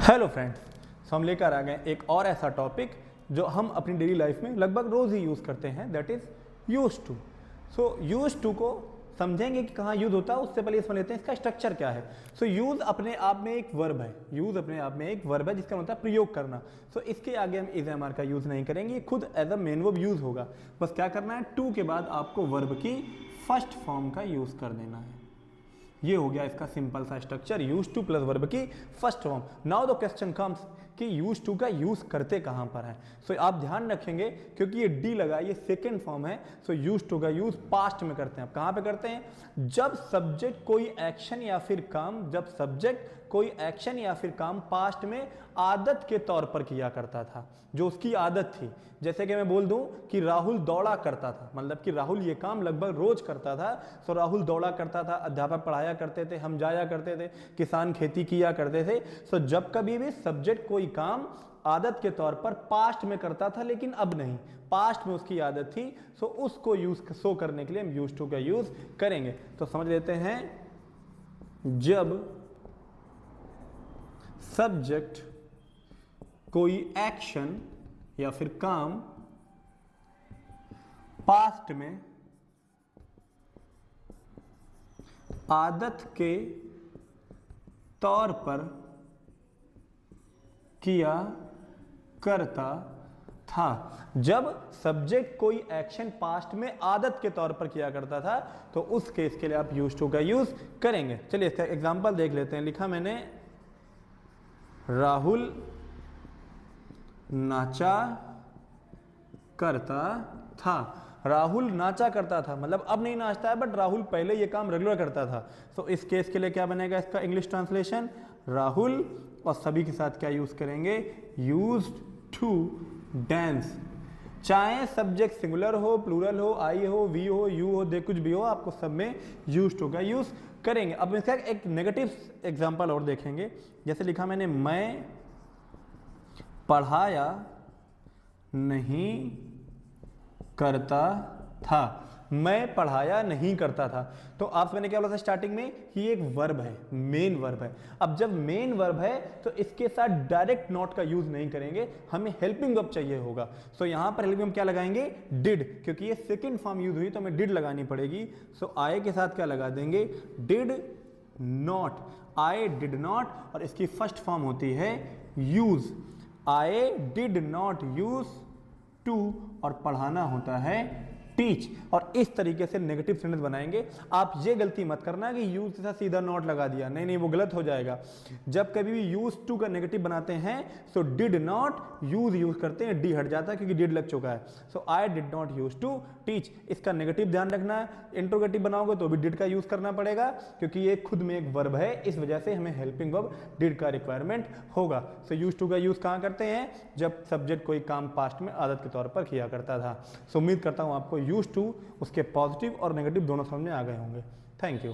Hello friends, हम लेकर आ गए एक और ऐसा टॉपिक जो हम अपनी डेली लाइफ में लगभग रोज़ ही यूज़ करते हैं, that is use to. So use to को समझेंगे कि कहाँ यूज़ होता है, उससे पहले समझ लेते हैं इसका स्ट्रक्चर क्या है। सो यूज़ अपने आप में एक वर्ब है, यूज़ अपने आप में एक वर्ब है जिसका मतलब प्रयोग करना। सो इसके आगे हम इज एम आर का यूज़ नहीं करेंगे, खुद as a main verb use होगा। बस क्या करना है, टू के बाद आपको वर्ब की फर्स्ट फॉर्म का यूज़ कर देना है। ये हो गया इसका सिंपल सा structure, use to plus verb की first form. Now the question comes कि यूज टू का यूज करते कहां पर है। सो आप ध्यान रखेंगे क्योंकि ये डी लगा, ये सेकेंड फॉर्म है। सो यूज टू का यूज पास्ट में करते हैं। आप कहां पे करते हैं? जब सब्जेक्ट कोई एक्शन या फिर काम, जब सब्जेक्ट कोई एक्शन या फिर काम पास्ट में आदत के तौर पर किया करता था, जो उसकी आदत थी। जैसे कि मैं बोल दूं कि राहुल दौड़ा करता था, मतलब कि राहुल ये काम लगभग रोज करता था। सो राहुल दौड़ा करता था, अध्यापक पढ़ाया करते थे, हम जाया करते थे, किसान खेती किया करते थे। सो जब कभी भी सब्जेक्ट कोई काम आदत के तौर पर पास्ट में करता था, लेकिन अब नहीं, पास्ट में उसकी आदत थी, सो उसको यूज शो करने के लिए हम यूज टू का यूज करेंगे। तो समझ लेते हैं, जब सब्जेक्ट कोई एक्शन या फिर काम पास्ट में आदत के तौर पर किया करता था। जब सब्जेक्ट कोई एक्शन पास्ट में आदत के तौर पर किया करता था, तो उस केस के लिए आप यूज टू का यूज करेंगे। चलिए इसका एग्जांपल देख लेते हैं। लिखा मैंने, राहुल नाचा करता था। राहुल नाचा करता था मतलब अब नहीं नाचता है, बट राहुल पहले ये काम रेगुलर करता था। सो इस केस के लिए क्या बनेगा इसका इंग्लिश ट्रांसलेशन? राहुल और सभी के साथ क्या यूज करेंगे? Used to dance. चाहे सब्जेक्ट सिंगुलर हो, प्लूरल हो, आई हो, वी हो, यू हो, दे कुछ भी हो, आपको सब में यूज टू का यूज करेंगे। अब इसका एक नेगेटिव एग्जांपल और देखेंगे। जैसे लिखा मैंने, मैं पढ़ाया नहीं करता था। मैं पढ़ाया नहीं करता था। तो आपसे मैंने क्या बोला था स्टार्टिंग में कि ये एक वर्ब है, मेन वर्ब है। अब जब मेन वर्ब है तो इसके साथ डायरेक्ट नॉट का यूज नहीं करेंगे, हमें हेल्पिंग वर्ब चाहिए होगा। सो यहां पर हेल्पिंग वर्ब क्या लगाएंगे? डिड, क्योंकि ये सेकंड फॉर्म यूज हुई तो हमें डिड लगानी पड़ेगी। सो आई के साथ क्या लगा देंगे? Did not. I did not, और इसकी फर्स्ट फॉर्म होती है use. I did not use to, और पढ़ाना होता है टीच। और इस तरीके से नेगेटिव सेंटेंस बनाएंगे। आप ये गलती मत करना कि यूज के साथ सीधा नॉट लगा दिया, नहीं नहीं, वो गलत हो जाएगा। जब कभी भी यूज टू का नेगेटिव बनाते हैं सो डिड नॉट यूज करते हैं, डी हट जाता है क्योंकि डिड लग चुका है। So I did not use to teach, इसका नेगेटिव ध्यान रखना है। इंट्रोगेटिव बनाओगे तो भी डिड का यूज करना पड़ेगा, क्योंकि ये खुद में एक वर्ब है, इस वजह से हमें हेल्पिंग वर्ब डिड का रिक्वायरमेंट होगा। सो यूज टू का यूज कहां करते हैं? जब सब्जेक्ट कोई काम पास्ट में आदत के तौर पर किया करता था। सो उम्मीद करता हूं आपको यूज टू, उसके पॉजिटिव और नेगेटिव दोनों समझ में आ गए होंगे। Thank you.